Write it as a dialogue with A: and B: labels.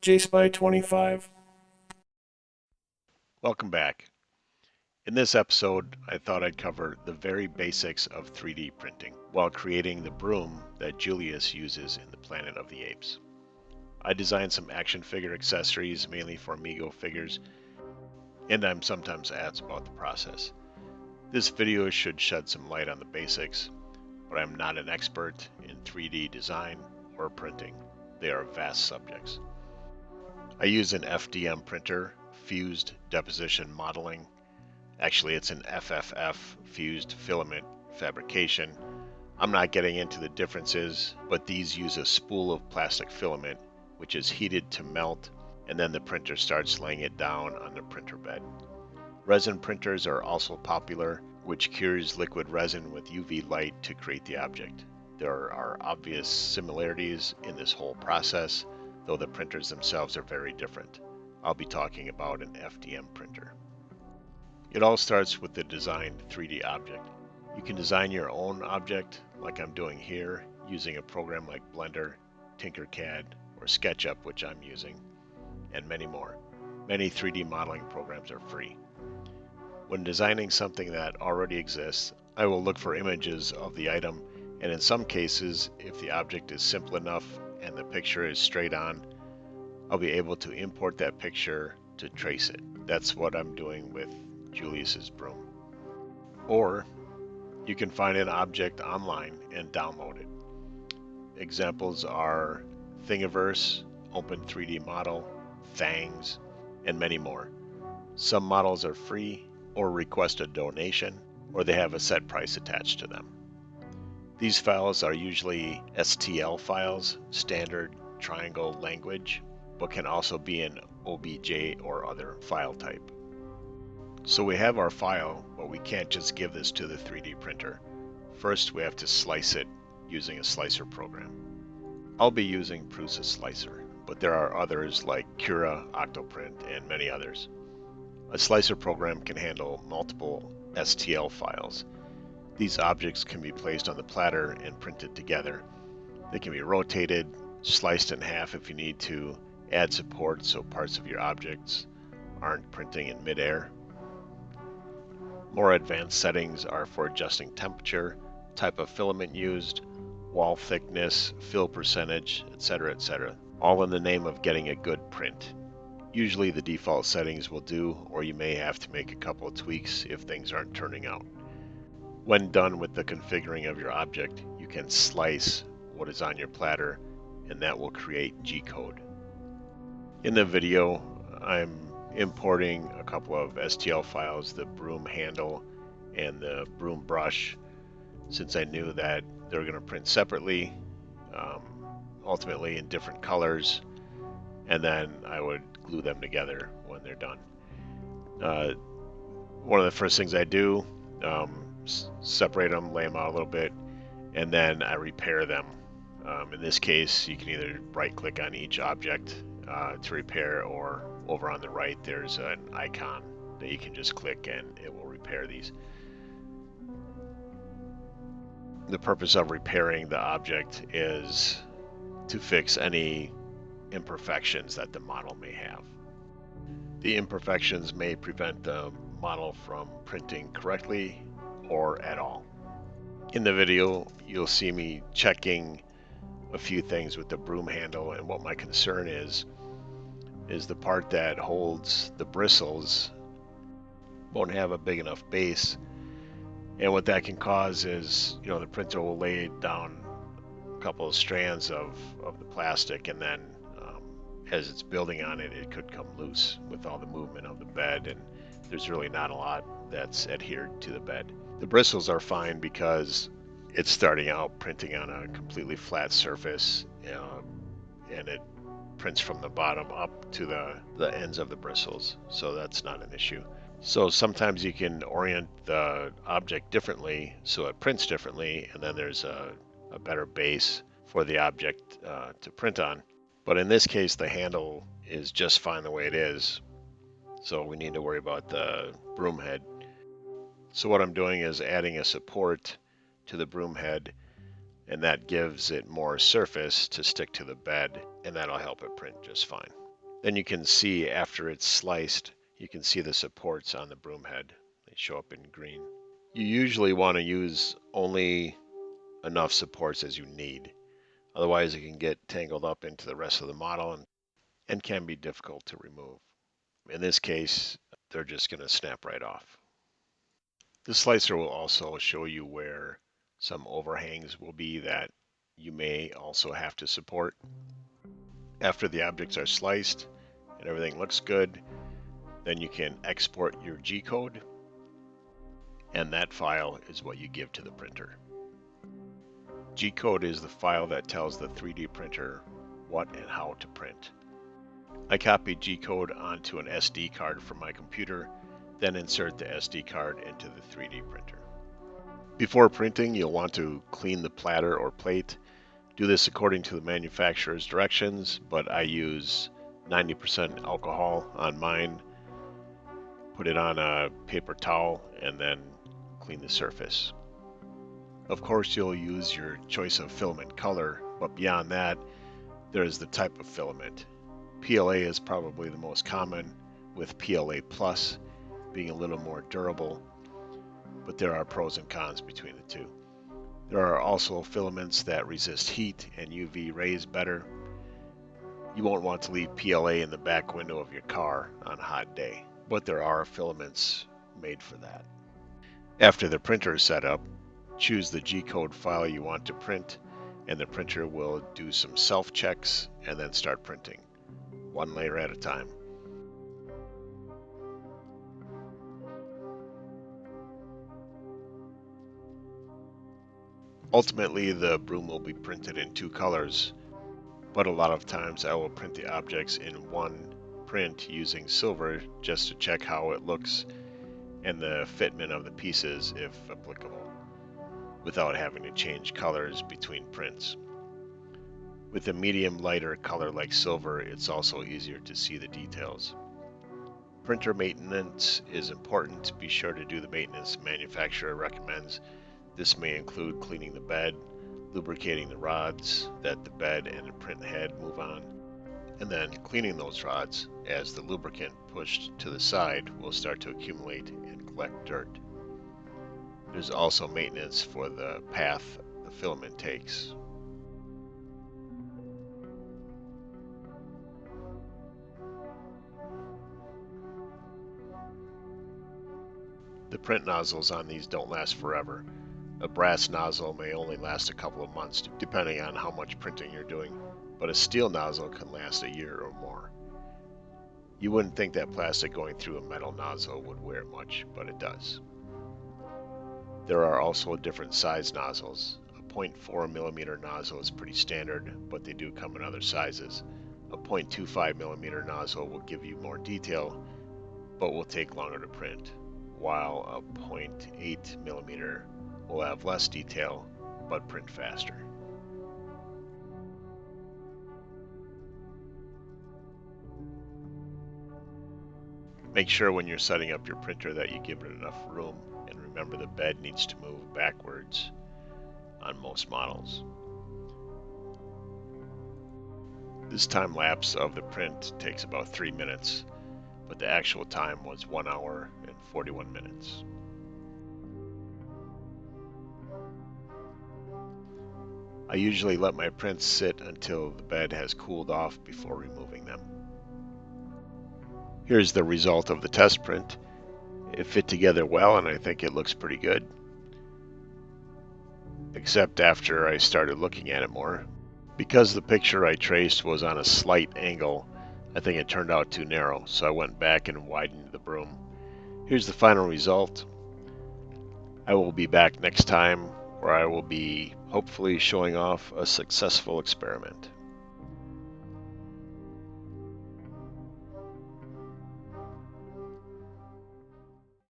A: JSpy25.
B: Welcome back. In this episode, I thought I'd cover the very basics of 3D printing while creating the broom that Julius uses in the Planet of the Apes. I designed some action figure accessories mainly for Amigo figures, and I'm sometimes asked about the process. This video should shed some light on the basics, but I'm not an expert in 3D design or printing. They are vast subjects. I use an FDM printer, fused deposition modeling. Actually, it's an FFF, fused filament fabrication. I'm not getting into the differences, but these use a spool of plastic filament, which is heated to melt, and then the printer starts laying it down on the printer bed. Resin printers are also popular, which cures liquid resin with UV light to create the object. There are obvious similarities in this whole process, though the printers themselves are very different. I'll be talking about an FDM printer. It all starts with the designed 3D object. You can design your own object, like I'm doing here, using a program like Blender, Tinkercad, or SketchUp, which I'm using, and many more. Many 3D modeling programs are free. When designing something that already exists, I will look for images of the item, and in some cases, if the object is simple enough and the picture is straight on, I'll be able to import that picture to trace it. That's what I'm doing with Julius's broom. Or you can find an object online and download it. Examples are Thingiverse, Open 3D Model, Fangs, and many more. Some models are free or request a donation, or they have a set price attached to them. These files are usually STL files, standard triangle language, but can also be in OBJ or other file type. So we have our file, but we can't just give this to the 3D printer. First, we have to slice it using a slicer program. I'll be using Prusa Slicer, but there are others like Cura, Octoprint, and many others. A slicer program can handle multiple STL files. These objects can be placed on the platter and printed together. They can be rotated, sliced in half if you need to, add support so parts of your objects aren't printing in midair. More advanced settings are for adjusting temperature, type of filament used, wall thickness, fill percentage, etc., etc., all in the name of getting a good print. Usually the default settings will do, or you may have to make a couple of tweaks if things aren't turning out. When done with the configuring of your object, you can slice what is on your platter, and that will create G-code. In the video, I'm importing a couple of STL files, the broom handle and the broom brush, since I knew that they were going to print separately, ultimately in different colors, and then I would glue them together when they're done. One of the first things I do, separate them, lay them out a little bit, and then I repair them. In this case, you can either right-click on each object to repair, or over on the right there's an icon that you can just click and it will repair these. The purpose of repairing the object is to fix any imperfections that the model may have. The imperfections may prevent the model from printing correctly or at all. In the video, you'll see me checking a few things with the broom handle, and what my concern is the part that holds the bristles won't have a big enough base, and what that can cause is, the printer will lay down a couple of strands of the plastic, and then as it's building on it, it could come loose with all the movement of the bed, and there's really not a lot that's adhered to the bed. The bristles are fine because it's starting out printing on a completely flat surface, and it prints from the bottom up to the ends of the bristles, so that's not an issue. So sometimes you can orient the object differently so it prints differently, and then there's a better base for the object to print on. But in this case, the handle is just fine the way it is, so we need to worry about the broom head. So what I'm doing is adding a support to the broom head, and that gives it more surface to stick to the bed, and that'll help it print just fine. Then you can see after it's sliced, you can see the supports on the broom head. They show up in green. You usually want to use only enough supports as you need. Otherwise, it can get tangled up into the rest of the model and can be difficult to remove. In this case, they're just going to snap right off. The slicer will also show you where some overhangs will be that you may also have to support. After the objects are sliced and everything looks good, then you can export your G-code, and that file is what you give to the printer. G-code is the file that tells the 3D printer what and how to print. I copied G-code onto an SD card from my computer, then insert the SD card into the 3D printer. Before printing, you'll want to clean the platter or plate. Do this according to the manufacturer's directions, but I use 90% alcohol on mine. Put it on a paper towel and then clean the surface. Of course, you'll use your choice of filament color, but beyond that, there is the type of filament. PLA is probably the most common, with PLA Plus being a little more durable, but there are pros and cons between the two. There are also filaments that resist heat and UV rays better. You won't want to leave PLA in the back window of your car on a hot day, but there are filaments made for that. After the printer is set up, choose the G-code file you want to print, and the printer will do some self-checks and then start printing, one layer at a time. Ultimately, the broom will be printed in 2 colors, but a lot of times I will print the objects in one print using silver just to check how it looks and the fitment of the pieces if applicable, without having to change colors between prints. With a medium lighter color like silver, it's also easier to see the details. Printer maintenance is important. Be sure to do the maintenance the manufacturer recommends. This may include cleaning the bed, lubricating the rods that the bed and the print head move on, and then cleaning those rods as the lubricant pushed to the side will start to accumulate and collect dirt. There's also maintenance for the path the filament takes. The print nozzles on these don't last forever. A brass nozzle may only last a couple of months depending on how much printing you're doing, but a steel nozzle can last a year or more. You wouldn't think that plastic going through a metal nozzle would wear much, but it does. There are also different size nozzles. A 0.4 millimeter nozzle is pretty standard, but they do come in other sizes. A 0.25 millimeter nozzle will give you more detail, but will take longer to print, while a 0.8 millimeter will have less detail, but print faster. Make sure when you're setting up your printer that you give it enough room, and remember the bed needs to move backwards on most models. This time lapse of the print takes about 3 minutes, but the actual time was 1 hour and 41 minutes. I usually let my prints sit until the bed has cooled off before removing them. Here's the result of the test print. It fit together well and I think it looks pretty good. Except after I started looking at it more. Because the picture I traced was on a slight angle, I think it turned out too narrow, so I went back and widened the broom. Here's the final result. I will be back next time where I will be hopefully showing off a successful experiment.